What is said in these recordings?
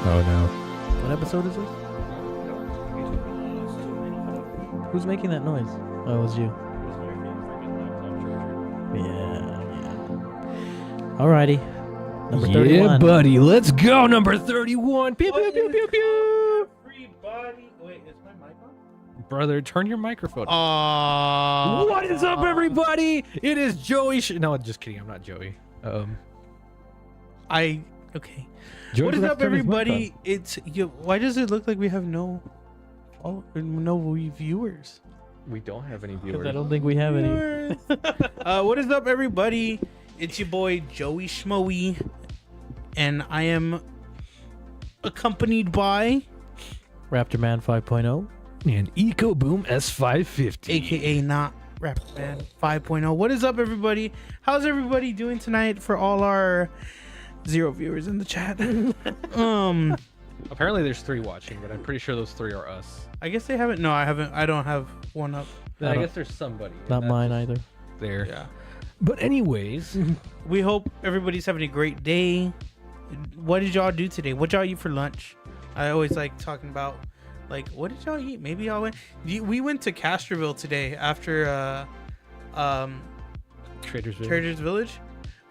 Oh no. What episode is this? Who's making that noise? Oh, it was you. Yeah. Alrighty. Number 31. Yeah, buddy. Let's go. Number 31. Pew, pew, pew, pew, pew. Everybody. Wait, is my mic on? Brother, turn your microphone on. What is up, everybody? It is Joey. No, just kidding. I'm not Joey. Okay. Joey What is forgot up, to turn his mic everybody? It's you. Why does it look like we have no viewers? on. We don't have any Because viewers. I don't think we have any. What is up, everybody? It's your boy Joey Schmoey, and I am accompanied by Raptor Man 5.0. And EcoBoom S550. AKA not Rapman 5.0. What is up, everybody? How's everybody doing tonight? For all our 0 viewers in the chat. Apparently there's 3 watching, but I'm pretty sure those 3 are us. I guess they haven't. No, I haven't. I don't have one up. I guess there's somebody. Not That's mine either. There. Yeah. But anyways, We hope everybody's having a great day. What did y'all do today? What y'all eat for lunch? I always like talking about, like, what did y'all eat? Maybe y'all went. We went to Castroville today after Trader's Trader's Village.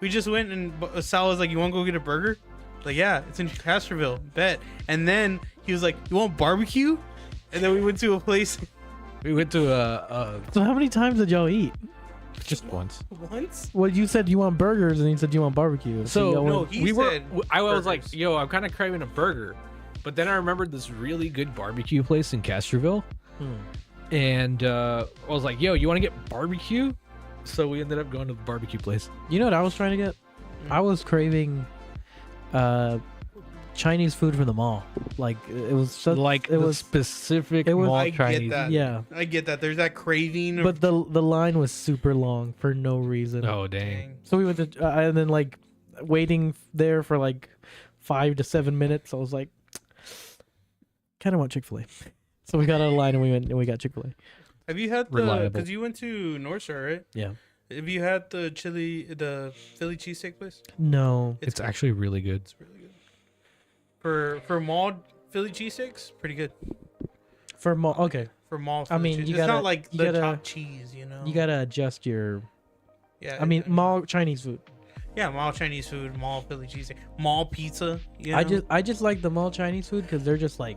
We just went and Sal was like, "You want to go get a burger?" Like, yeah, it's in Castroville. Bet. And then he was like, "You want barbecue?" And then we went to a place. We went to So how many times did y'all eat? just once. Once? Well, you said you want burgers, and he said you want barbecue. So y'all No, went- he we were. said I was like, burgers. "Yo, I'm kind of craving a burger," but then I remembered this really good barbecue place in Castroville, and I was like, "Yo, you want to get barbecue?" So we ended up going to the barbecue place. You know what I was trying to get? I was craving Chinese food from the mall. Like it was such, Like it the was specific it was- mall I Chinese. get that. yeah. I get that. There's that craving. But the line was super long for no reason. Oh dang! So we went to and then like waiting there for like 5 to 7 minutes. I was like, kind of want Chick-fil-A. So we got out of line and we went and we got Chick-fil-A. Have you had the? Reliable. Because you went to North Star, right? Yeah. Have you had the Philly cheesesteak place? No. It's actually really good. It's really good. For mall Philly cheesesteaks, pretty good. For mall, okay. For mall, I Philly mean, cheese. you It's gotta- not like you the gotta- top cheese, you know. You gotta adjust your. Yeah. I mean, mall Chinese food. Yeah, mall Chinese food, mall Philly cheesesteak, mall pizza. You know? I just like the mall Chinese food because they're just like,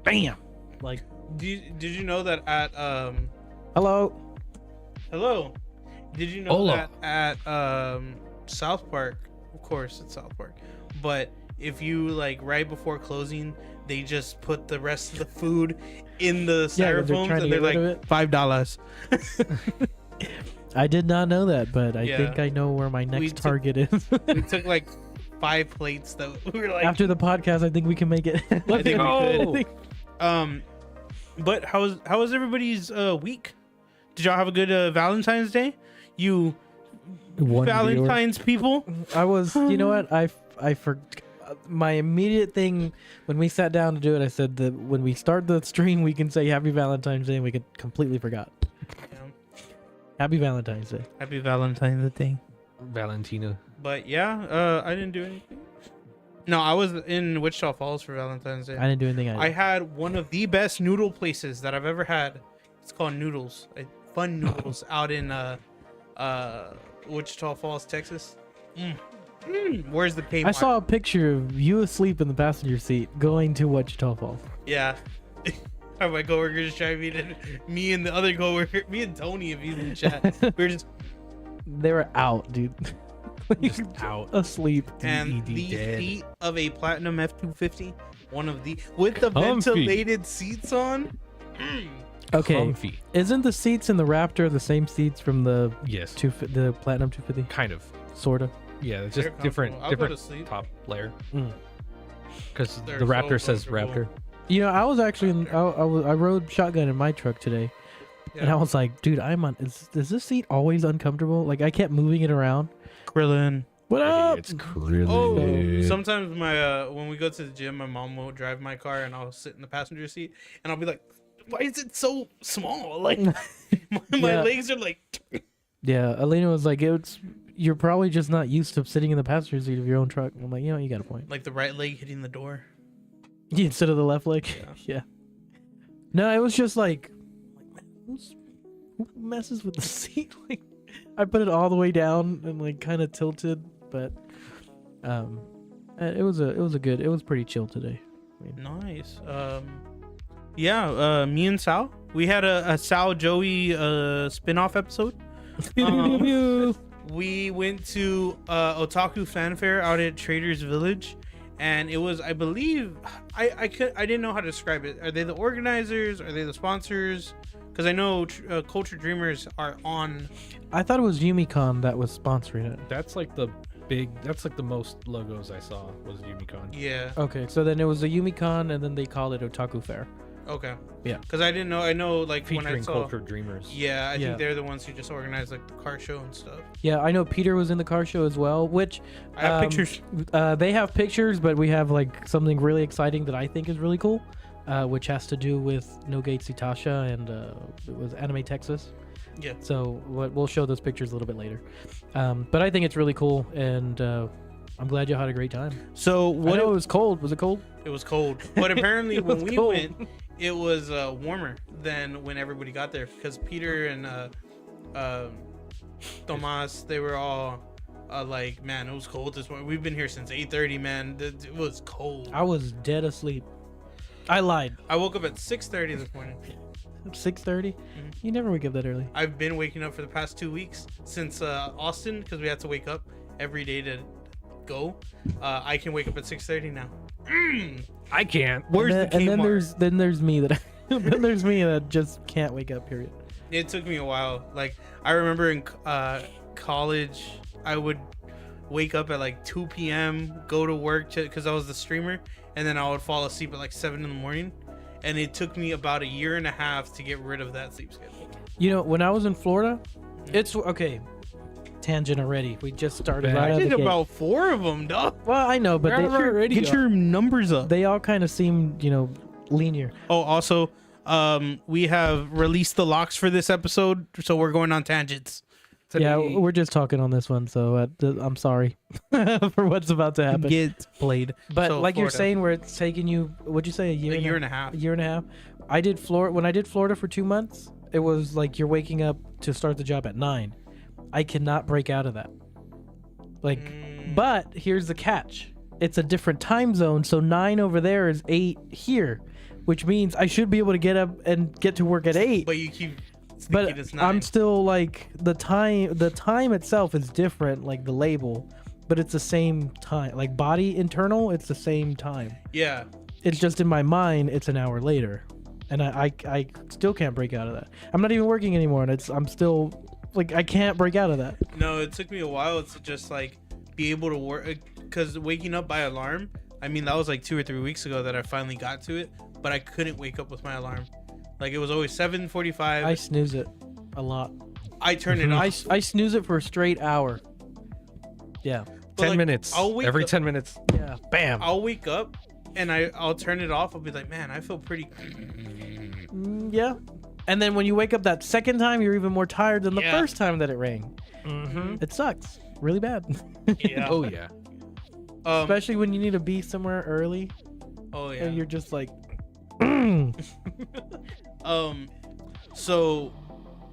bam, like Did you know that at hello. hello? Did you know Hola. that at South Park? Of course, it's South Park. But if you like right before closing, they just put the rest of the food in the Yeah, 'cause they're styrofoams trying to and they're get rid of like it. $5. I did not know that, but I Yeah. think I know where my We next took- target is. We took like 5 plates that we were like. After the podcast, I think we can make it. I think we go. could. But how was everybody's week? Did y'all have a good Valentine's Day? You One Valentine's people? I was, you know what? I for my immediate thing when we sat down to do it, I said that when we start the stream, we can say Happy Valentine's Day, and we completely forgot. Yeah. Happy Valentine's Day. Happy Valentine's Day. Valentina. But yeah, I didn't do anything. No, I was in Wichita Falls for Valentine's Day. I didn't do anything. I had one of the best noodle places that I've ever had. It's called Noodles. Fun Noodles out in Wichita Falls, Texas. Where's the pay? I saw a picture of you asleep in the passenger seat going to Wichita Falls. Yeah. My coworkers trying me and the other coworker, me and Tony, if he's in the chat, we were just They were out, dude. Just out. Asleep. and DED the dead. seat of a Platinum F250, one of the with the Comfy. ventilated seats on. Okay. Comfy. Isn't the seats in the Raptor the same seats from the Yes. the Platinum 250? Kind of. Sorta. Yeah, it's They're just different. comfortable. I'll go to Different sleep. top layer. Mm. Because They're the so Raptor says comfortable. Raptor. You know, I was actually I rode shotgun in my truck today, and I was like, dude, is this seat always uncomfortable? Like I kept moving it around. Krillin. What up? It's really. Oh, sometimes my when we go to the gym, my mom will drive my car and I'll sit in the passenger seat and I'll be like, "Why is it so small? Like my Yeah. legs are like." Yeah, Elena was like, you're probably just not used to sitting in the passenger seat of your own truck. I'm like, you got a point. Like the right leg hitting the door. Instead of the left leg. Yeah. No, it was just like, who messes with the seat? Like, I put it all the way down and like kind of tilted, but it was pretty chill today. Nice. Me and Sal, we had a Sal Joey spin-off episode. We went to Otaku Fanfare out at Traders Village, and it was, I believe, I didn't know how to describe it. Are they the organizers? Are they the sponsors? Because I know Culture Dreamers are on. I thought it was YumiCon that was sponsoring it. That's like the most logos I saw was YumiCon. Yeah. Okay, so then it was a YumiCon, and then they called it Otaku Fair. Okay. Yeah. Because I didn't know. I know, like, Featuring when I saw Culture Dreamers. Yeah, I think they're the ones who just organize like the car show and stuff. Yeah, I know Peter was in the car show as well, which I have pictures. They have pictures, but we have like something really exciting that I think is really cool, which has to do with No Gate Sutasha and it was Anime Texas. Yeah. So we'll show those pictures a little bit later. But I think it's really cool, and I'm glad you had a great time. So what? It was cold. Was it cold? It was cold, but apparently when we cold. went, it was warmer than when everybody got there, because Peter and Tomas, they were all like, man, it was cold this morning. We've been here since 8:30, man. It was cold. I was dead asleep. I lied. I woke up at 6:30 this morning. 6:30? You never wake up that early. I've been waking up for the past 2 weeks since Austin, because we had to wake up every day to go. I can wake up at 6:30 now. I can't. Where's the Kmart? And then there's me that then there's me that just can't wake up. Period. It took me a while. Like, I remember in college, I would wake up at like 2 p.m., go to work because I was the streamer, and then I would fall asleep at like 7 in the morning. And it took me about 1.5 years to get rid of that sleep schedule. You know, when I was in Florida, it's okay. Tangent already. We just started. Right I did about 4 of them, dog. Well, I know, but Get your numbers up. They all kind of seem, linear. Oh, also, we have released the locks for this episode, so we're going on tangents. Yeah, we're just talking on this one, so I'm sorry for what's about to happen. Get played. But So, like Florida. You're saying, where it's taking you, what'd you say, a year and a half. A year and a half. I did Florida. When I did Florida for 2 months, it was like you're waking up to start the job at 9. I cannot break out of that. But here's the catch. It's a different time zone, so 9 over there is 8 here, which means I should be able to get up and get to work at 8. But you keep thinking But it's 9. I'm still like the time itself is different, like the label, but it's the same time. Like body internal, it's the same time. Yeah. It's just in my mind, it's an hour later, and I still can't break out of that. I'm not even working anymore, and I'm still like I can't break out of that. No, it took me a while to just like be able to work, because waking up by alarm, I mean, that was like 2 or 3 weeks ago that I finally got to it, but I couldn't wake up with my alarm. Like, it was always 7:45. I snooze it a lot. I turn it off. I snooze it for a straight hour. Yeah. 10 like, minutes. I'll wake Every up- 10 minutes. Yeah. Bam. I'll wake up and I'll turn it off. I'll be like, man, I feel pretty. Yeah. And then when you wake up that second time, you're even more tired than the Yeah. first time that it rang. It sucks really bad. Yeah. Oh, yeah. Especially when you need to be somewhere early Oh yeah. and you're just like, So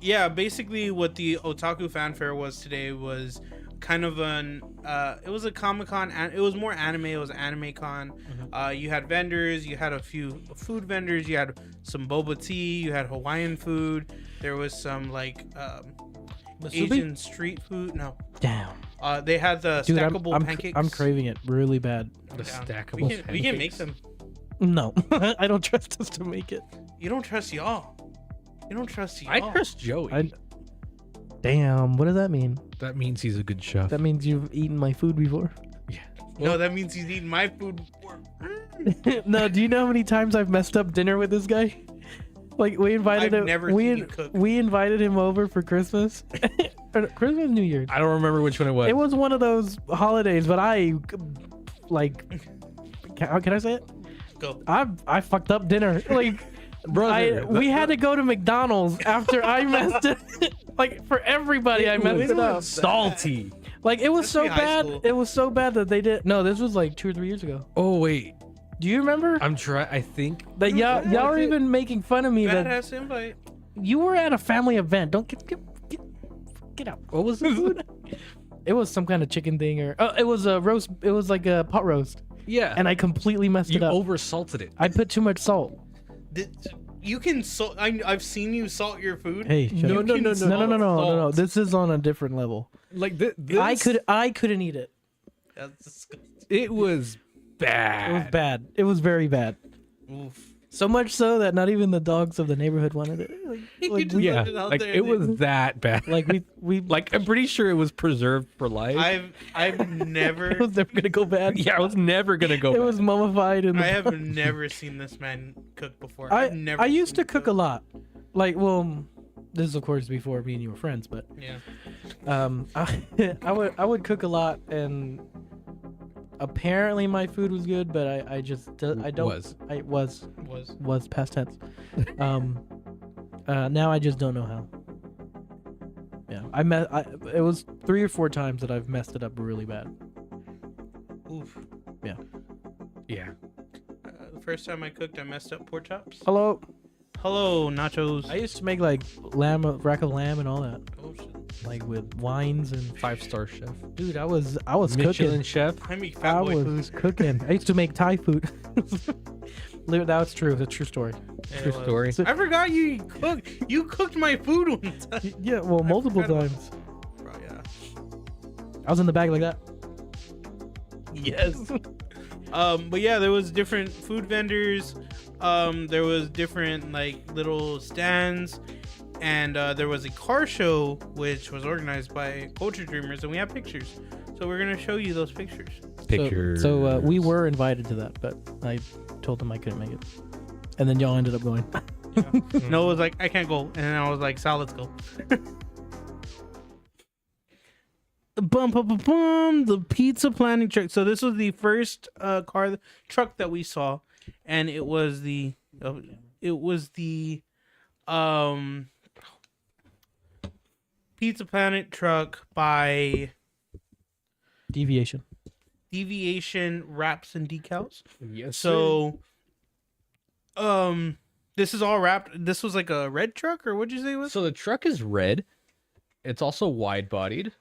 yeah, basically what the Otaku Fanfare was today was kind of it was a Comic-Con, and it was more anime. It was Anime Con. You had vendors, you had a few food vendors, you had some boba tea, you had Hawaiian food, there was some like Asian street food. No, damn. they had the Dude, stackable I'm pancakes. craving it really bad. The Yeah. stackable We can make them. No, I don't trust us to make it. You don't trust y'all. You don't trust y'all. I trust Joey. Damn, what does that mean? That means he's a good chef. That means you've eaten my food before? No, that means he's eating my food before. No, do you know how many times I've messed up dinner with this guy? Like we invited I've him. never seen you cook. We invited him over for Christmas. Or Christmas, New Year's. I don't remember which one it was. It was one of those holidays, but I like. How can I say it? Go. I fucked up dinner. Like, Brother, we had to go to McDonald's after I messed it. Like for everybody, I messed it up. salty. Like it was so Must be high bad. school. It was so bad that they did. No, this was like 2 or 3 years ago. Oh, wait. Do you remember I'm trying. I think that y'all are even making fun of me that Badass invite. you were at a family event? Don't get out. what was the food? It was some kind of chicken thing, or it was a roast. It was like a pot roast, Yeah, and I completely messed you it up. oversalted it. I put too much salt. You can salt. I've seen you salt your food. Hey, shut No, up. no, no, no, no. This is on a different level. Like I couldn't eat it. That's disgusting. It was bad. It was bad. It was very bad. Oof. So much so that not even the dogs of the neighborhood wanted it. Like just Yeah, left it out like there. it was that bad. Like we Like I'm pretty sure it was preserved for life. I've never it was never gonna go bad. Yeah, I was never gonna go. It bad. was mummified in the I have never seen this man cook before. I I've never I used seen to cook a lot. Like, well, this is of course before me and you were friends, but Yeah. I would cook a lot, and apparently my food was good, but I just I don't Was. I was Was past tense. Now I just don't know how. Yeah, it was 3 or 4 times that I've messed it up really bad. oof. Yeah. The first time I cooked, I messed up pork chops. Hello. Hello, nachos. I used to make like rack of lamb and all that, Oh shit. like with wines and 5-star chef. dude, I was Michelin cooking. chef. I make I fat boy was food. cooking. I used to make Thai food. That's true. That's a true story. Yeah, True it was. story. So- I forgot you cooked. You cooked my food one time. Yeah, well, multiple forgot about times. Bro, yeah. I was in the bag like that. Yes. But yeah, there was different food vendors. There was different like little stands, and there was a car show which was organized by Culture Dreamers, and we have pictures. So we're gonna show you those pictures. Pictures. So we were invited to that, but I told them I couldn't make it, and then y'all ended up going. Noah was like, I can't go, and then I was like, Sal, let's go. Bum, bum, bum, bum, the pizza planning truck. So this was the first truck that we saw, and it was the Pizza Planet truck by Deviation. Deviation Wraps and Decals. Yes. So, this is all wrapped. This was like a red truck, or what'd you say it was? So the truck is red. It's also wide-bodied.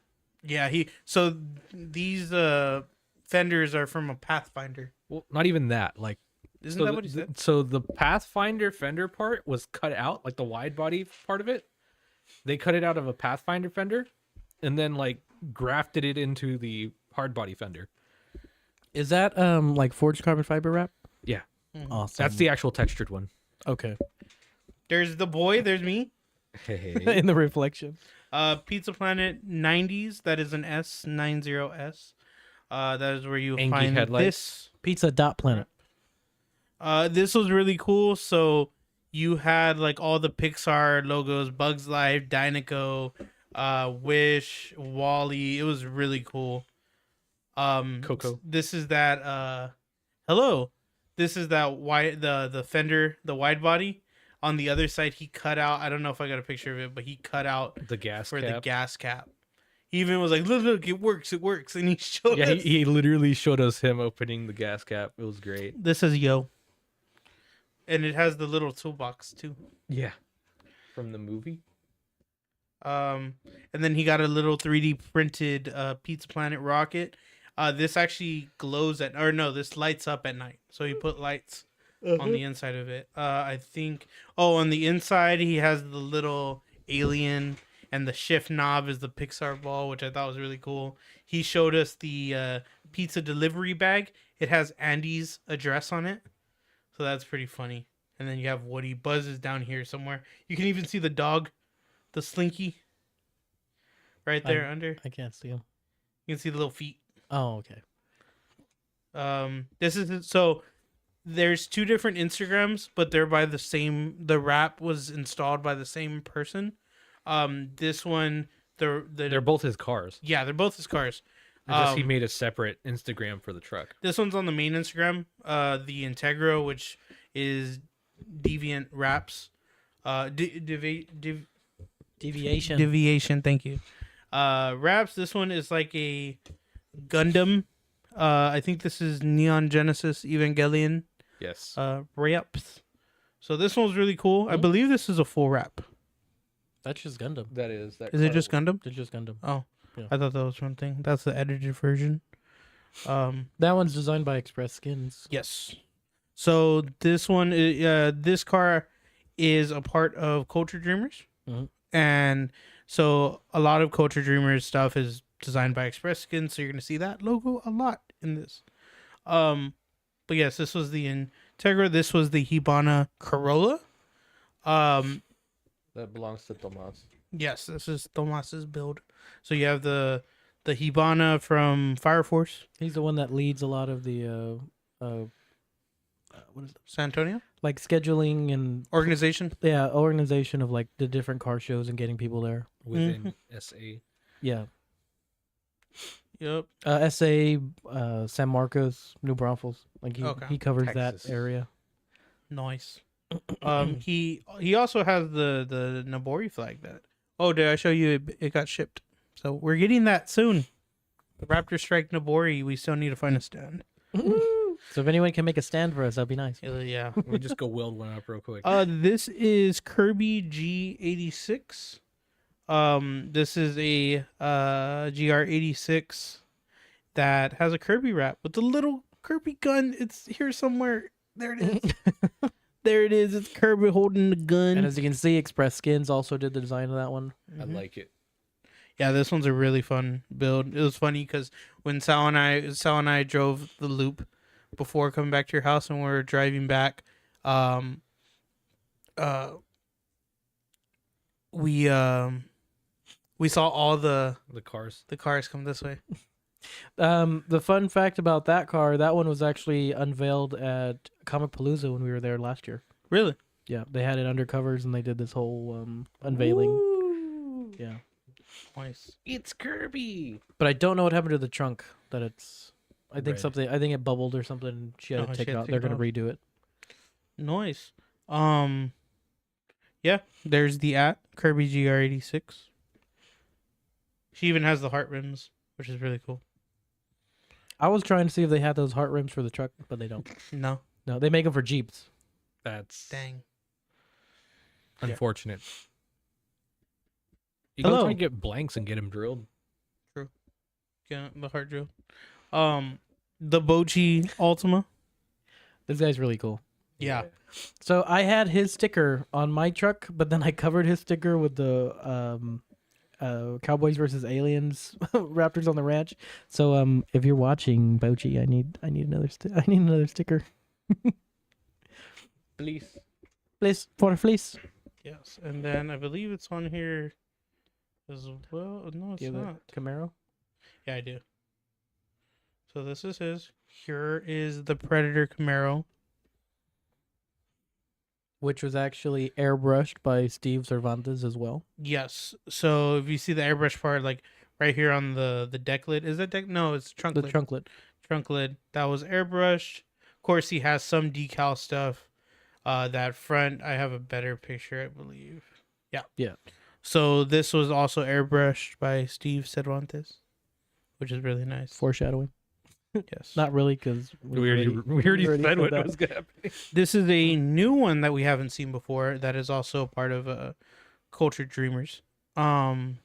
Yeah, so these fenders are from a Pathfinder. Well, not even that. Like, Isn't so that the, what he said? so the Pathfinder fender part was cut out, like the wide body part of it. They cut it out of a Pathfinder fender, and then like grafted it into the hard body fender. Is that like forged carbon fiber wrap? Yeah, Awesome. that's the actual textured one. okay. There's the boy. There's me. Hey. In the reflection. Pizza Planet 90s. That is an S90S. That is where you Anki find headlights. this. Pizza dot planet. This was really cool. So you had like all the Pixar logos: Bugs Life, Dinoco, Wish, Wall-E. It was really cool. Coco. This is that. Hello. This is that wide the fender, the wide body. On the other side, he cut out. I don't know if I got a picture of it, but he cut out The gas for cap. the gas cap. He even was like, "Look, it works, and he showed Yeah, us. he literally showed us him opening the gas cap. It was great. This is Yo, and it has the little toolbox too. Yeah, from the movie. And then he got a little 3D printed Pizza Planet rocket. This actually glows this lights up at night. So he put lights on the inside of it. I think. Oh, on the inside he has the little alien, and the shift knob is the Pixar ball, which I thought was really cool. He showed us the pizza delivery bag. It has Andy's address on it, so that's pretty funny. And then you have Woody. Buzz is down here somewhere. You can even see the dog, the Slinky, right there under. I can't see him. You can see the little feet. Oh, okay. This is so. There's 2 different Instagrams, but they're by the same. The wrap was installed by the same person. This one, They're both his cars. yeah, they're both his cars. It's just he made a separate Instagram for the truck. This one's on the main Instagram. The Integro, which is Deviant Wraps. Deviation. Deviation. Thank you. Wraps. This one is like a Gundam I think this is Neon Genesis Evangelion Yes. wraps. So this one's really cool. I believe this is a full wrap. That's just Gundam. That is. That Is it just Gundam? It's just Gundam. Oh, Yeah. I thought that was one thing. That's the edited version. That one's designed by Express Skins. Yes. So this one, this car is a part of Culture Dreamers, Mhm. and so a lot of Culture Dreamers stuff is designed by Express Skin. So you're gonna see that logo a lot in this. But yes, this was the Integra. This was the Hibana Corolla. That belongs to Tomas. Yes, this is Tomas's build. So you have the Hibana from Fire Force, He's the one that leads a lot of the what is it? San Antonio Like scheduling and organization. organization of like the different car shows and getting people there. Within SA. Yeah. Yep. SA, San Marcos, New Braunfels. Like Okay. he covers Texas. that area. Nice. He also has the Nabori flag. That. Oh, did I show you? It got shipped. So we're getting that soon. The Raptorstrike Nabori. We still need to find a stand. So if anyone can make a stand for us, that'd be nice. Yeah. Let me just go weld one up real quick. This is Kirby G86. This is a GR86 that has a Kirby wrap with a little Kirby gun. It's here somewhere. There it is. There it is. It's Kirby holding the gun. And as you can see, Express Skins also did the design of that one. I like it. Yeah, this one's a really fun build. It was funny because when Sal and I drove the loop before coming back to your house, and we were driving back, we saw all the cars. cars come this way. The fun fact about that car, that one was actually unveiled at Comic Palooza when we were there last year. Really? Yeah, they had it under covers and they did this whole unveiling. Ooh. Yeah. Nice. It's Kirby. But I don't know what happened to the trunk. That it's, I think Red. I think it bubbled or something. She had Oh, to she take it had to out. take They're it gonna redo it. Nice. Yeah, there's the Kirby GR86. She even has the heart rims, which is really cool. I was trying to see if they had those heart rims for the truck, but they don't. No. No, they make them for Jeeps. That's Dang. unfortunate. You Hello. go try and get blanks and get them drilled. Yeah, the heart drill. The Bochi Ultima. This guy's really cool. Yeah. So I had his sticker on my truck, but then I covered his sticker with the Cowboys versus Aliens Raptors on the Ranch. So if you're watching, Bochi, I need another sticker. Please. Please for fleece. Yes, and then I believe it's on here as well. No, it's Do you have not. a Camaro? Yeah, I do. So this is his. Here is the Predator Camaro. Which was actually airbrushed by Steve Cervantes as well. Yes. So if you see the airbrush part, like right here on the deck lid, is that deck? No, it's trunk The lid. trunk lid. Trunk lid. That was airbrushed. Of course, he has some decal stuff. That front, I have a better picture, I believe. Yeah. Yeah. So this was also airbrushed by Steve Cervantes, which is really nice. Foreshadowing. Yes. Not really, because We already said what was going to happen. This is a new one that we haven't seen before. That is also part of Culture Dreamers. Red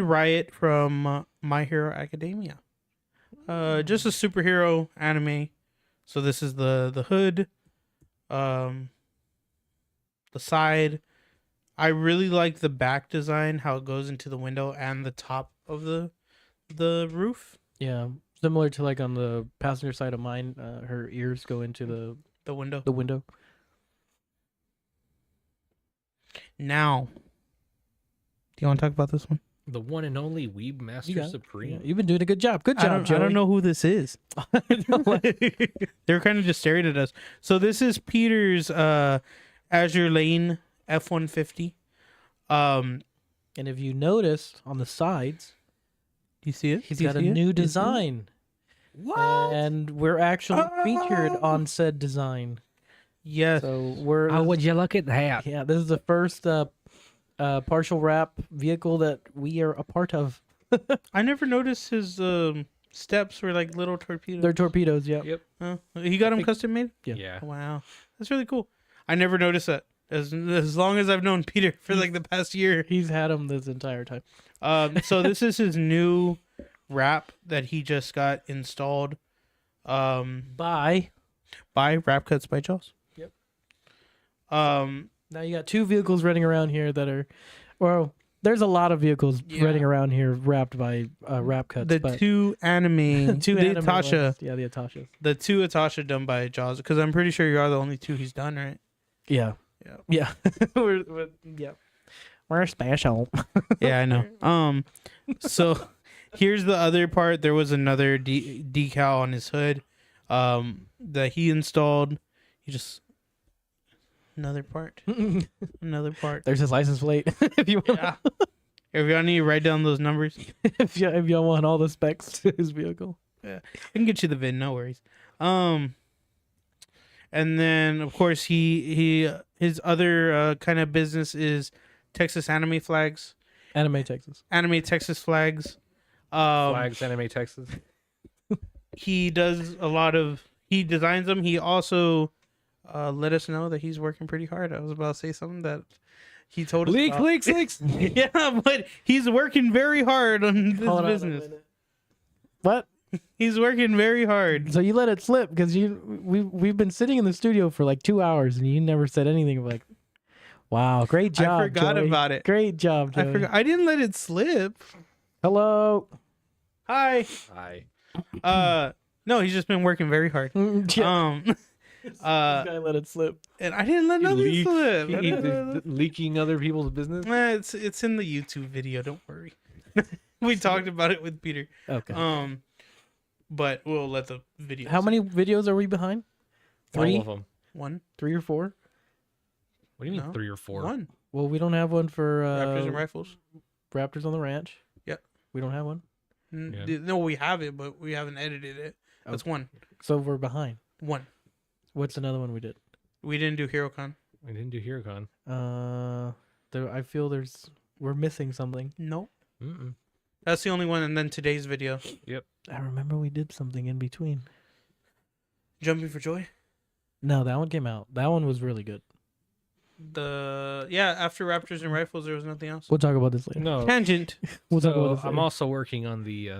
Riot from My Hero Academia. Just a superhero anime. So this is the hood, the side. I really like the back design, how it goes into the window and the top of the roof. Yeah, similar to like on the passenger side of mine, her ears go into The window. the window. Now, do you want to talk about this one? The one and only Weeb You Master got it. Supreme. Yeah, you've been doing a good job. Good job, I don't know who this is. They're kind of just staring at us. So this is Peter's Azure Lane F-150. And if you notice on the sides, Do you see it? he's Do you got a see it? new Do you see it? design. What? And we're actually featured on said design. Yes. So we're How would you look at that? yeah, this is the first partial wrap vehicle that we are a part of. I never noticed his steps were like little torpedoes. They're torpedoes. Yeah. Yep. He got them think- custom made. Yeah. Wow, that's really cool. I never noticed that. As long as I've known Peter for like the past year. He's had them this entire time. So this is his new wrap that he just got installed. Bye. By Wrap Cuts by Jaws. Yep. Now Now you got 2 vehicles running around here that are, well, there's a lot of vehicles running around here wrapped by wrap cuts. the but two anime, two the anime Atasha, ones. Yeah, the Atashas. the two Atasha done by Jaws, because I'm pretty sure you are the only 2 he's done, right? Yeah. Yeah. Yeah. We're special. Yeah, I know. So here's the other part. There was another decal on his hood, that he installed. He just another part. There's his license plate. If you want, Yeah. If y'all need to write down those numbers, if y'all want all the specs to his vehicle. I can get you the VIN. No worries. And then of course his other kind of business is Texas anime flags. Anime Texas. Anime Texas flags. Flags, anime, Texas. He does a lot of. He designs them. He also let us know that he's working pretty hard. I was about to say something that he told us. Leaks. Yeah, but he's working very hard on this Hold on a business. minute. What? He's working very hard. So you let it slip because we've been sitting in the studio for like 2 hours and you never said anything like, "Wow, great job." I forgot Joey. about it. Great job, Joey. I forgot. I didn't let it slip. Hello. Hi. Hi. No, he's just been working very hard. Yeah. This guy let it slip. And I didn't let nothing slip. He's leaking other people's business. It's in the YouTube video. Don't worry. We talked about it with Peter. Okay. But we'll let the video. How many videos are we behind? All 3? of them. 1. 3 or 4? What do you mean No. 3 or 4? 1. Well, we don't have one for Raptors and Rifles. Raptors on the Ranch. Yep. We don't have one. Yeah. No, we have it, but we haven't edited it. That's 1. So we're behind. 1. What's another one we did? We didn't do HeroCon. We didn't do HeroCon. I feel we're missing something. No. Mm-mm. That's the only one. And then today's video. I remember we did something in between. Jumping for Joy. No, that one came out. That one was really good. After Raptors and Rifles, there was nothing else. We'll talk about this later. No. Tangent. We'll talk So about this later. I'm also working on the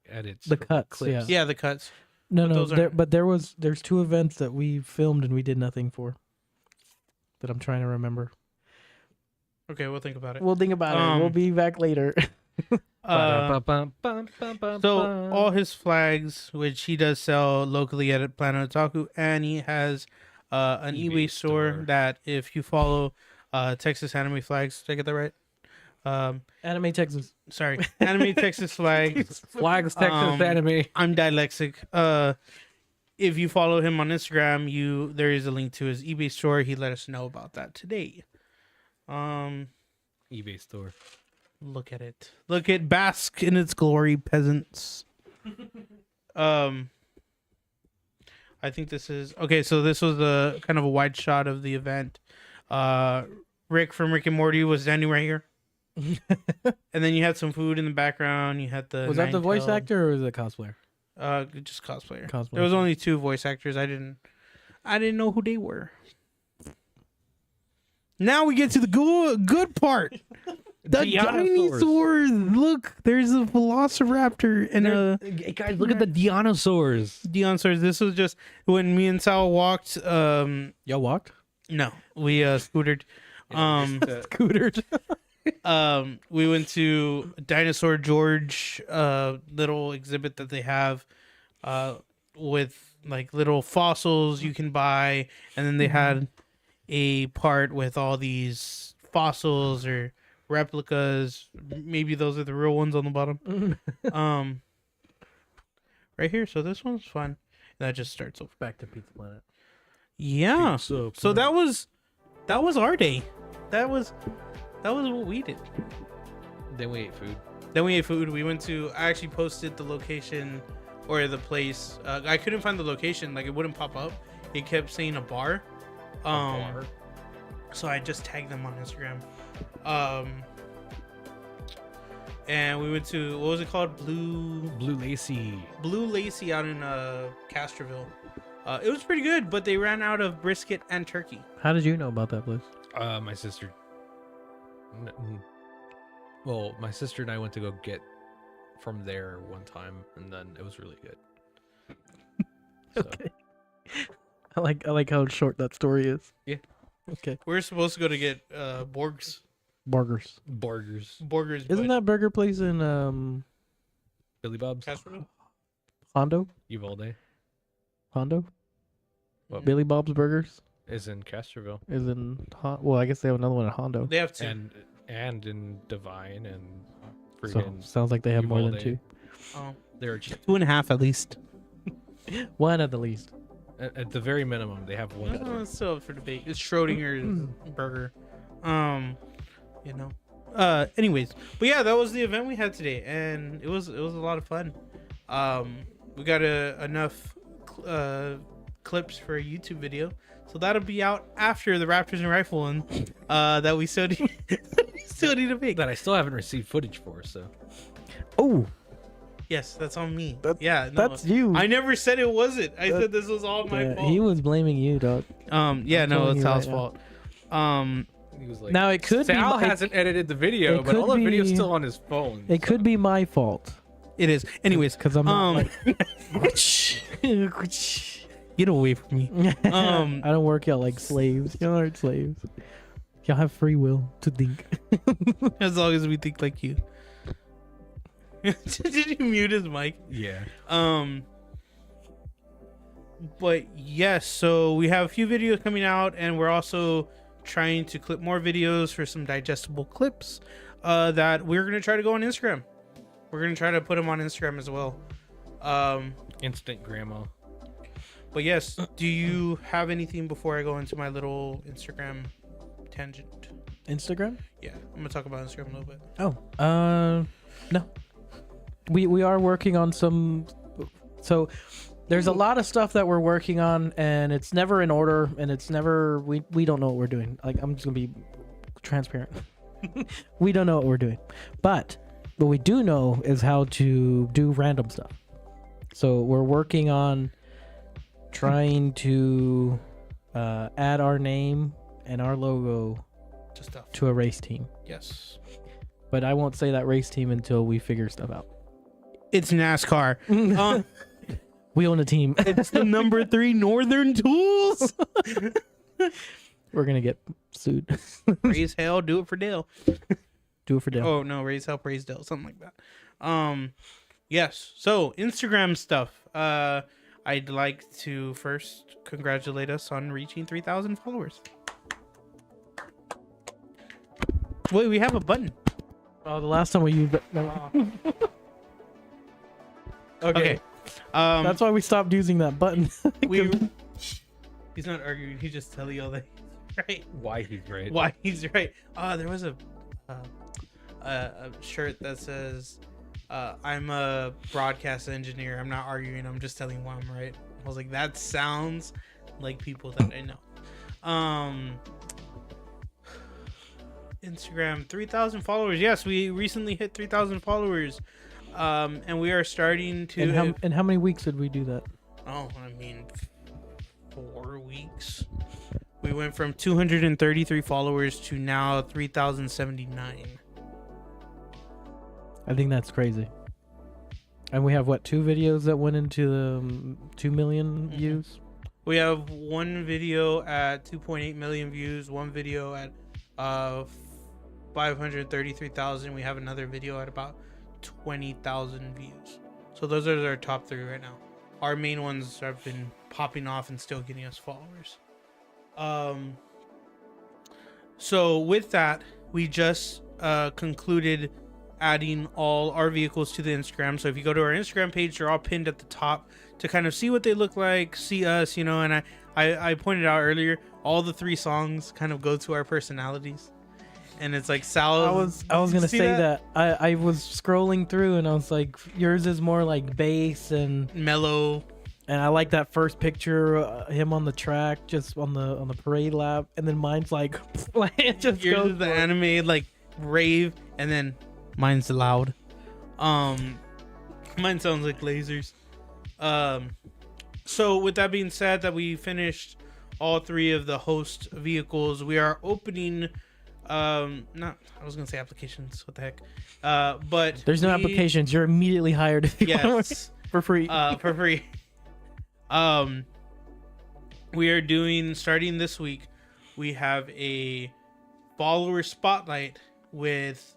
edits. The for cuts, clips. Yeah, the cuts. No, But those aren't- there's 2 events that we filmed and we did nothing for. That I'm trying to remember. Okay, we'll think about it. We'll think about it. We'll be back later. So all his flags, which he does sell locally at Planet Otaku, and he has an eBay store that if you follow Texas Anime Flags, did I get that right? Anime Texas. Sorry, Anime Texas Flags. Flags, Texas anime. I'm dyslexic. If you follow him on Instagram, there is a link to his eBay store. He let us know about that today. eBay store. Look at it. Look at bask in its glory, peasants. I think this is okay. So this was a kind of a wide shot of the event. Rick from Rick and Morty was standing right here, and then you had some food in the background. You had the Was that the voice Ninetale- actor or was it a cosplayer? Just cosplayer. Cosplayer. There was only 2 voice actors. I didn't know who they were. Now we get to the good part. The dinosaurs. Look, there's a velociraptor and a Hey guys, look at the dinosaurs. dinosaurs. This was just when me and Sal walked. Y'all walked? No, we scootered. Scootered. We went to Dinosaur George, little exhibit that they have, with like little fossils you can buy, and then they had a part with all these fossils or replicas. Maybe those are the real ones on the bottom. Right here. So this one's fun. That just starts over. Back to Pizza Planet. Yeah. So that was our day. That was what we did. Then we ate food. Then we ate food. We went to. I actually posted the location or the place. I couldn't find the location. Like it wouldn't pop up. It kept saying a bar. So I just tagged them on Instagram. and we went to, what was it called? Blue Lacy. Blue Lacy out in Castroville. It was pretty good, but they ran out of brisket and turkey. How did you know about that place? My sister. Well, my sister and I went to go get from there one time, and then it was really good. So, Okay. I like how short that story is. Yeah. Okay. We were supposed to go to get Borg's. Burgers. burgers. Isn't that burger place in Billy Bob's? Castroville? Hondo? Uvalde Hondo? What? Billy Bob's Burgers is in Castroville. is in well, I guess they have another one in Hondo. They have two. And in Divine and So freaking sounds like they have more than Uvalde. two. Oh, they're cheap. 2.5 at least. One at the least. At the very minimum, they have one. Oh, it's still up for debate. It's Schrodinger's burger. You know. Anyways, but yeah, that was the event we had today, and it was a lot of fun. We got enough clips for a YouTube video, so that'll be out after the Raptors and Rifle one. That we still need, to make. That I still haven't received footage for. So Oh, Yes, that's on me. That- Yeah, no, that's you. I never said it wasn't. I said this was all my fault. He was blaming you, dog. Yeah, I'm no, telling it's you Sal's right now. fault. he was like, Now it could be Sal my- hasn't edited the video, it but all the could video's be- still on his phone. It could be my fault. It is. Anyways, Because I'm not get away from me. I don't work out like slaves. Y'all aren't slaves. Y'all have free will to think. As long as we think like you. Did you mute his mic? Yeah. But yes, so we have a few videos coming out, and we're also trying to clip more videos for some digestible clips that we're gonna try to go on Instagram. We're gonna try to put them on Instagram as well. Instant grandma. But yes, do you have anything before I go into my little Instagram tangent? Instagram? Yeah, I'm gonna talk about Instagram a little bit. Oh, no. We are working on some. So there's a lot of stuff that we're working on, and it's never in order, and it's never we don't know what we're doing. Like, I'm just gonna be transparent. We don't know what we're doing, but what we do know is how to do random stuff. So we're working on trying to add our name and our logo To stuff. to a race team. Yes. But I won't say that race team until we figure stuff out. It's NASCAR. We own a team. It's the number 3 Northern Tools. We're gonna get sued. Raise hell, do it for Dale. Do it for Dale. Oh no, raise hell, praise Dale, something like that. Yes. So Instagram stuff. I'd like to first congratulate us on reaching 3,000 followers. Wait, we have a button. Oh, the last time we used it. Okay. That's why we stopped using that button. He's not arguing. He's just telling y'all that he's right. Why he's right. Why he's right. There was a shirt that says, "I'm a broadcast engineer. I'm not arguing. I'm just telling you why I'm right." I was like, that sounds like people that I know. Instagram 3,000 followers. Yes, we recently hit 3,000 followers. And we are starting to. And how many weeks did we do that? Oh, I mean, 4 weeks. We went from 233 followers to now 3,079. I think that's crazy. And we have 2 videos that went into the 2 million views. We have one video at 2.8 million views, one video at 533,000. We have another video at about 20,000 views. So those are our top 3 right now. Our main ones have been popping off and still getting us followers. So with that, we just concluded adding all our vehicles to the Instagram. So if you go to our Instagram page, they're all pinned at the top to kind of see what they look like, see us, and I pointed out earlier, all the 3 songs kind of go to our personalities. And it's like Sal. I was gonna say that. I was scrolling through and I was like, yours is more like bass and mellow. And I like that first picture, him on the track, just on the parade lap, and then mine's like, it just Yours goes is the anime like rave, and then Mine's loud. Mine sounds like lasers. So with that being said, that we finished all 3 of the host vehicles, we are opening. I was gonna say applications. What the heck? But There's no applications. You're immediately hired if you want Yes. for free. For free. We are doing, starting this week, we have a follower spotlight with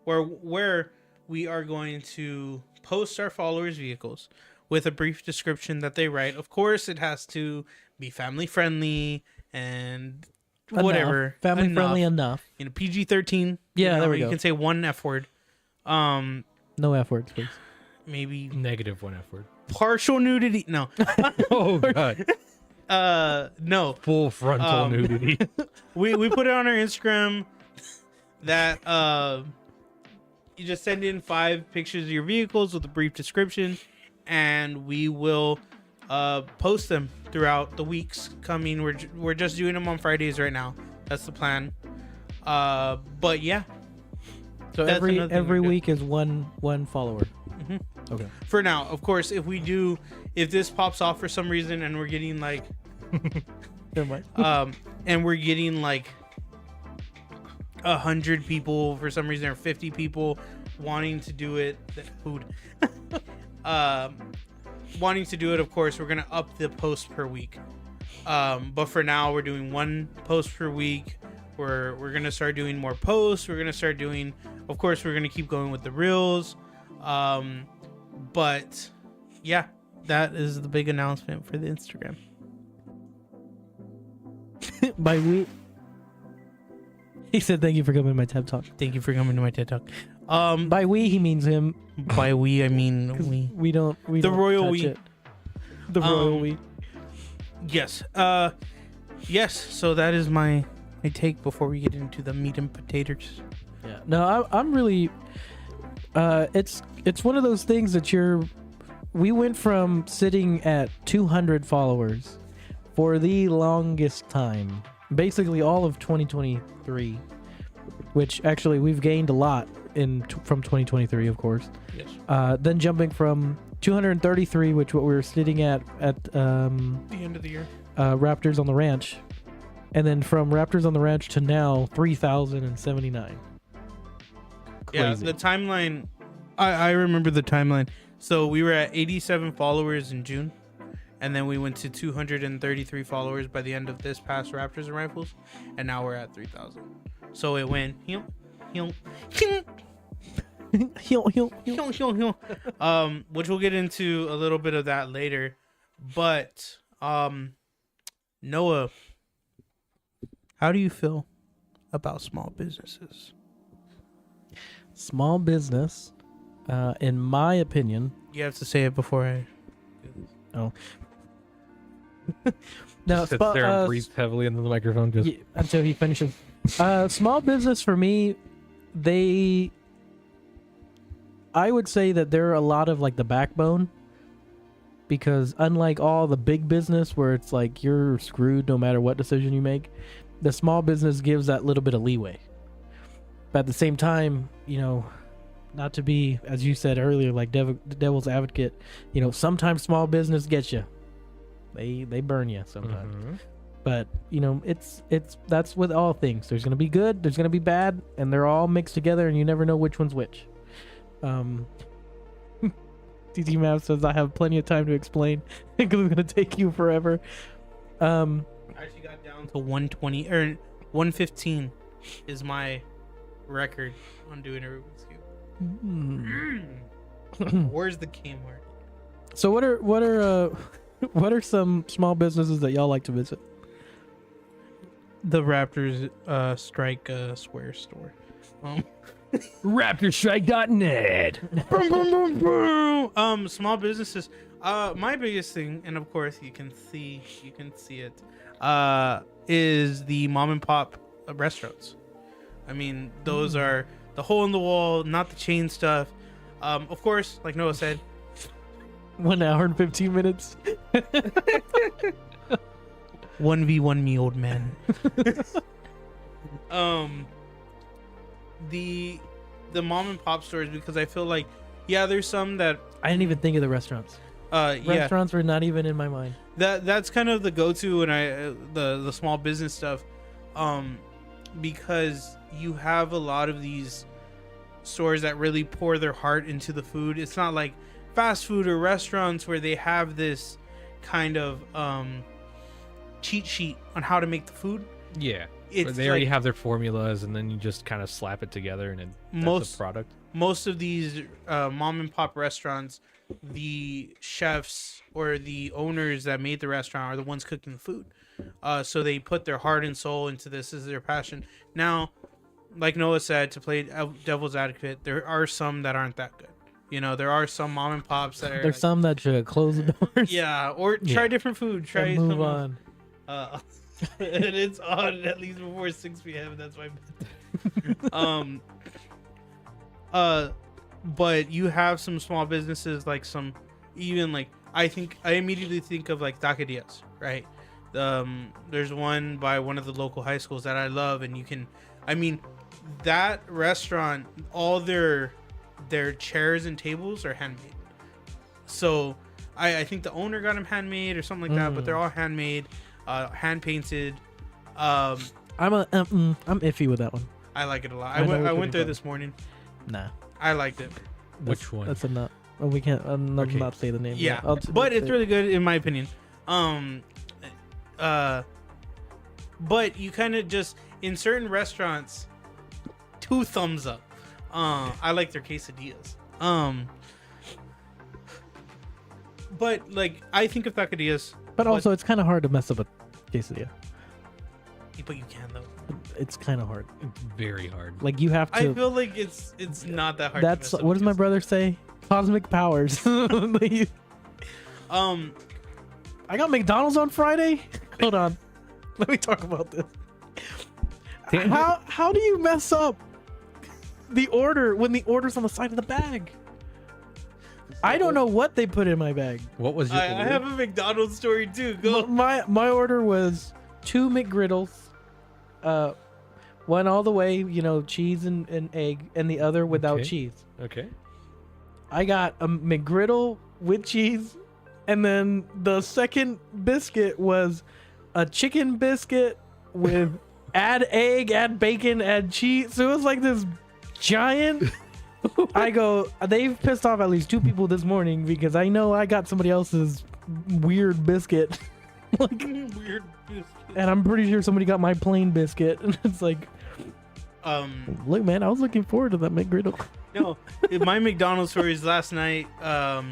where we are going to post our followers' vehicles with a brief description that they write. Of course, it has to be family friendly and whatever. Family friendly enough. You know, PG-13. Yeah, there we you go. can say 1 F word. No F words, please. Maybe Negative 1 F word. partial nudity. No. Oh god. No. Full frontal nudity. We put it on our Instagram that you just send in 5 pictures of your vehicles with a brief description, and we will post them throughout the weeks coming. We're just doing them on Fridays right now. That's the plan. But yeah. So That's another thing every we're doing. week is one follower. Mhm. Okay. For now, of course, if this pops off for some reason and we're getting like Never mind. and we're getting like 100 people for some reason, or 50 people wanting to do it, wanting to do it, of course we're gonna up the post per week. But for now we're doing 1 post per week. We're gonna start doing more posts. We're gonna start doing, of course we're gonna keep going with the reels. But yeah, that is the big announcement for the Instagram. By we, he said, "Thank you for coming to my TED Talk." Thank you for coming to my TED Talk. By we, he means him. By we, I mean 'Cause we. We don't. We The don't royal touch we. it. The royal we. Yes. Yes. So that is my take before we get into the meat and potatoes. Yeah. No, I'm really. It's one of those things that we went from sitting at 200 followers for the longest time, basically all of 2023, which actually we've gained a lot from 2023, of course. Yes. Then jumping from 233, which what we were sitting at The end of the year. Raptors on the Ranch, and then from Raptors on the Ranch to now 3,079. Yeah, Crazy. the timeline. I remember the timeline. So we were at 87 followers in June, and then we went to 233 followers by the end of this past Raptors and Rifles, and now we're at 3,000. So it went which we'll get into a little bit of that later. But Noah, how do you feel about small businesses? Small business, in my opinion. You have to say it before I. Now, Sits there and breathes heavily into the microphone. Just until he finishes. Small business for me, I would say that they're a lot of like the backbone, because unlike all the big business where it's like you're screwed no matter what decision you make, the small business gives that little bit of leeway. But at the same time, not to be, as you said earlier, like devil's advocate, sometimes small business gets you. They burn you sometimes. Mhm. But that's with all things. There's gonna be good, there's gonna be bad, and they're all mixed together, and you never know which one's which. TT Mav says I have plenty of time to explain because it's gonna take you forever. I actually got down to 120 or 115 is my record on doing a Rubik's Cube. Where's the Kmart? So what are some small businesses that y'all like to visit? The Raptors Strike Square store. Raptorstrike.net. Boom, boom, boom, boom. Small businesses. My biggest thing, and of course you can see it, is the mom and pop restaurants. I mean, those are the hole in the wall, not the chain stuff. Of course, like Noah said, 1 hour and 15 minutes. 1v1 me, old man. The the mom and pop stores because I feel like, yeah, there's some that I didn't even think of the restaurants. yeah, Restaurants were not even in my mind. that's kind of the go-to, and the small business stuff, because you have a lot of these stores that really pour their heart into the food. It's not like fast food or restaurants where they have this kind of cheat sheet on how to make the food. Yeah. It's They already have their formulas, and then you just kind of slap it together, and that's the product. Most of these mom and pop restaurants, the chefs or the owners that made the restaurant are the ones cooking the food. So they put their heart and soul into this as their passion. Now, like Noah said, to play devil's advocate, there are some that aren't that good. You know, there are some mom and pops that are. There's some that should close the doors. Yeah, or try different food. Try and move some, on. And it's on at least before 6 p.m. That's my but you have some small businesses, like some, even like, I immediately think of like taquerias, right? There's one by one of the local high schools that I love, and that restaurant, all their chairs and tables are handmade. So I think the owner got them handmade or something like that, but they're all handmade, hand painted. I'm iffy with that one. I like it a lot. I went there this morning. Nah. I liked it. Which one? That's enough. Well, we can't. Not say the name. Yeah, but it's really good in my opinion. But you kind of just, in certain restaurants, 2 thumbs up. I like their quesadillas. But like, I think of taquerias. But also, it's kind of hard to mess up a quesadilla. But you can though. It's kind of hard. It's very hard. Like you have to. I feel like it's not that hard. That's what does my brother say? Cosmic powers. I got McDonald's on Friday. Hold on, let me talk about this. How do you mess up the order when the order's on the side of the bag? I don't know what they put in my bag. What was your order? I have a McDonald's story too. Go. My order was 2 McGriddles, one all the way, cheese and egg, and the other without cheese. Okay. I got a McGriddle with cheese, and then the second biscuit was a chicken biscuit with add egg, add bacon, add cheese. So it was like this giant. I go, they've pissed off at least 2 people this morning because I know I got somebody else's weird biscuit. Weird biscuit. And I'm pretty sure somebody got my plain biscuit. And it's like, look, man, I was looking forward to that McGriddle. No, my McDonald's story is last night. I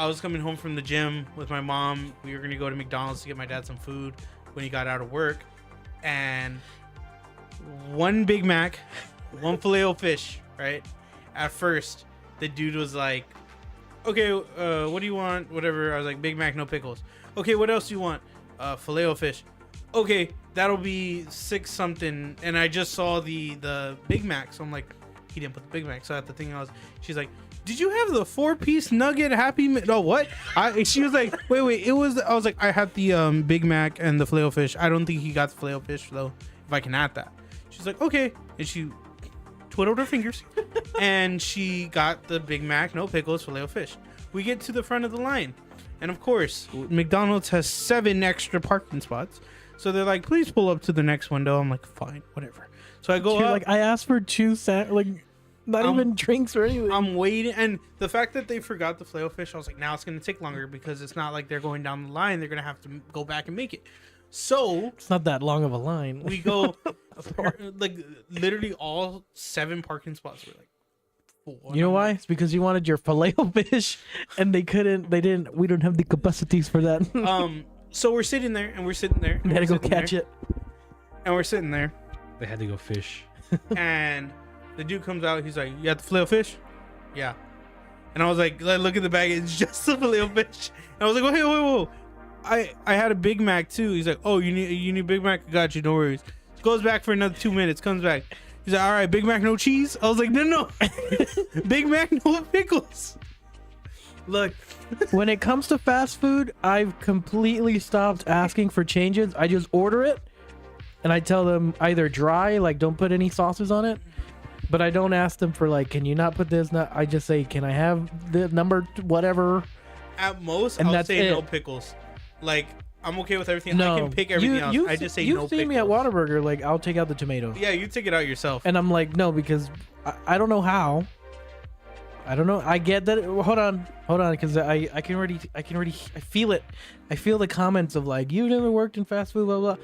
was coming home from the gym with my mom. We were going to go to McDonald's to get my dad some food when he got out of work. And 1 Big Mac, 1 Filet-O-Fish, right? At first, the dude was like, okay, what do you want? Whatever. I was like, Big Mac, no pickles. Okay, what else do you want? Filet-O-Fish. Okay, that'll be 6 something. And I just saw the Big Mac, so I'm like, he didn't put the Big Mac. So at the thing she's like, did you have the 4-piece nugget Happy Meal? No, what? She was like, wait. I was like, I had the Big Mac and the Filet-O-Fish. I don't think he got the Filet-O-Fish though, if I can add that. She's like, okay. And she twiddled her fingers and she got the Big Mac, no pickles, Filet-O-Fish. We get to the front of the line. And of course, McDonald's has 7 extra parking spots. So they're like, please pull up to the next window. I'm like, fine, whatever. So I go up. Like, I asked for 2 not even drinks or anything. I'm waiting. And the fact that they forgot the Filet-O-Fish, I was like, now it's going to take longer because it's not like they're going down the line. They're going to have to go back and make it. So it's not that long of a line. We go, like, literally all 7 parking spots were like full. You know why? It's because you wanted your Filet-O-Fish and we don't have the capacities for that. So we're sitting there and we're sitting there. We had to go catch it. And we're sitting there. They had to go fish. And the dude comes out. He's like, you got the Filet-O-Fish? Yeah. And I was like, look at the bag. It's just the Filet-O-Fish. And I was like, whoa. I had a Big Mac too. He's like, oh, you need Big Mac? I got you. No worries. Goes back for another 2 minutes. Comes back. He's like, all right, Big Mac, no cheese? I was like, no. Big Mac, no pickles. Look, when it comes to fast food, I've completely stopped asking for changes. I just order it, and I tell them either dry, like don't put any sauces on it, But I don't ask them for like, can you not put this? Not. I just say, can I have the number whatever? At most, And I'll that's say it. no pickles. Like, I'm okay with everything. No, I can pick everything else. I just say no You've pickles. seen me at Whataburger, like I'll take out the tomato, Yeah, you take it out yourself. and I'm like, no, because I don't know how. I don't know. I get that. Hold on, because I can already I feel it. I feel the comments of like, you've never worked in fast food, blah blah.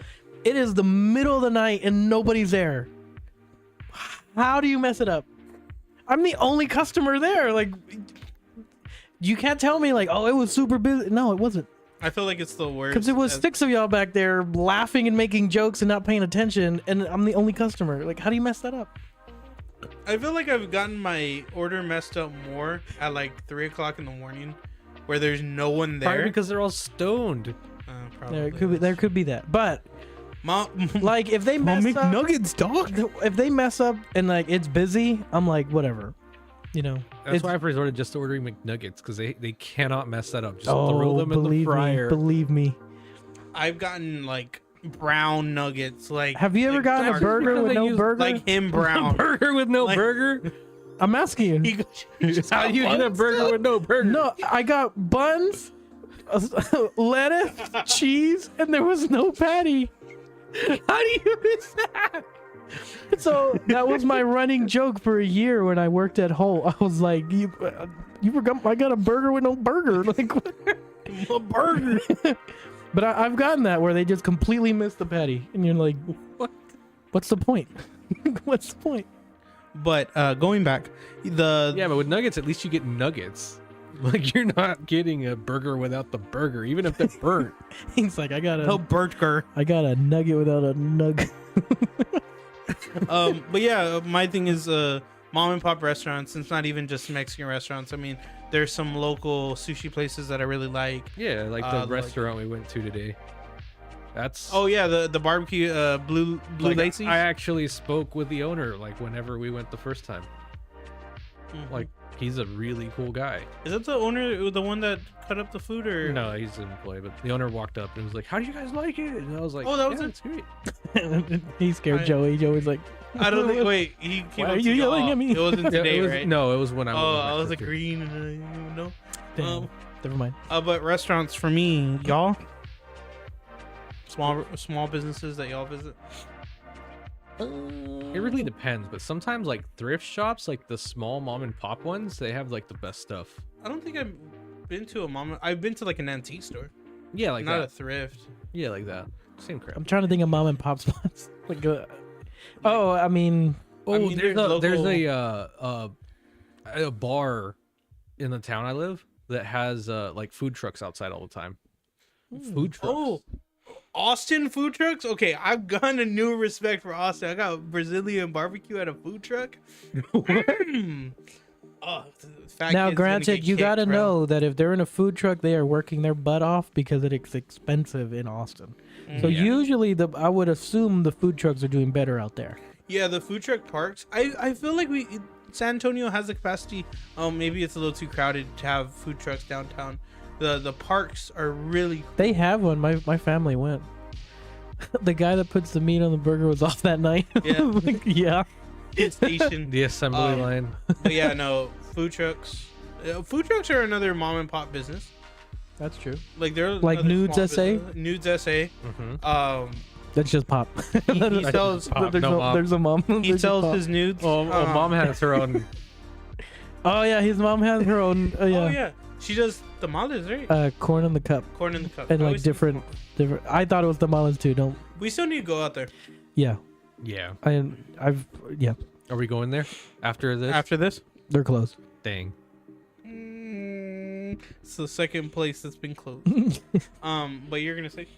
It is the middle of the night and nobody's there. How do you mess it up? I'm the only customer there. Like, you can't tell me like, oh, it was super busy. No, it wasn't. I feel like it's the worst. Because it was 6 of y'all back there laughing and making jokes and not paying attention, and I'm the only customer. Like, how do you mess that up? I feel like I've gotten my order messed up more at like 3 o'clock in the morning, where there's no one Probably there. because they're all stoned. Probably There could be that. But Mom, like, if they mess up, McNuggets, dog. if they mess up and like it's busy, I'm like, whatever. You know, That's why I've resorted just to ordering McNuggets, because they cannot mess that up. Just oh, throw them in the believe fryer. Believe me. I've gotten like brown nuggets. Like, Have you ever like gotten a dark- burger because with they no use, burger? like him brown? Burger with no Like- burger? I'm asking you. How do you get a burger with no burger? No, I got buns, lettuce, cheese, and there was no patty. How do you miss that? So that was my running joke for a year when I worked at Hull. I was like, you forgot I got a burger with no burger. Like, what? A burger. But I've gotten that where they just completely miss the patty, and you're like, What? what's the point? What's the point? But going back, the Yeah, but with nuggets, at least you get nuggets. Like, you're not getting a burger without the burger, even if they're burnt. He's like, I got no burger. a nugget without a nug. But yeah, my thing is mom and pop restaurants. It's not even just Mexican restaurants. I mean, there's some local sushi places that I really like. Yeah, like the Like- restaurant we went to today. That's Oh yeah, the barbecue blue like, lacy. I actually spoke with the owner like whenever we went the first time. Mhm. Like, he's a really cool guy. Is that the owner, the one that cut up the food, or No, he's an employee, but the owner walked up and was like, "How do you guys like it?" And I was like, Oh, that was yeah, it? it's great. He scared I- Joey. Joey's like, I don't think. Wait, he came Why up are to you yelling y'all. at me? It wasn't Yeah, today, it was, right? No, it was when I was. Oh, with my I was like sister. green, and I didn't even know. damn, never mind. But restaurants for me, y'all. Small businesses that y'all visit. It really depends, but sometimes like thrift shops, like the small mom and pop ones, they have like the best stuff. I don't think I've been to a mom. I've been to like an antique store, Yeah, like not that. a thrift. Yeah, like that. Same crap. I'm trying to think of mom and pop spots. Like, oh, I mean, Oh, I mean, there's there's a bar in the town I live that has like food trucks outside all the time. Food trucks. Oh, Austin food trucks. Okay, I've gotten a new respect for Austin. I got Brazilian barbecue at a food truck. Oh, fat now kid's gonna granted, get you kicked, got to bro. know that if they're in a food truck, they are working their butt off because it's expensive in Austin. So Yeah. usually, I would assume the food trucks are doing better out there. Yeah, the food truck parks. I feel like San Antonio has the capacity. Maybe it's a little too crowded to have food trucks downtown. The parks are really. They have one. My family went. The guy that puts the meat on the burger was off that night. Yeah. Like, yeah. Station. The assembly line. But yeah, no food trucks. Food trucks are another mom and pop business. That's true. Like they're Like another Nudes small SA? business. Nudes SA. Mm-hmm. That's just pop. He sells. Pop. There's, No, Mom. there's a mom. He There's just sells pop. his nudes. Oh, mom has her own. Oh yeah, his mom has her own. Oh yeah, she does tamales, right? Corn in the cup Corn in the cup. and I like always- different. I thought it was tamales too. Don't. We still need to go out there Yeah. Yeah. Yeah. Are we going there after this? after this. They're closed. Dang. It's the second place that's been closed. But you're gonna say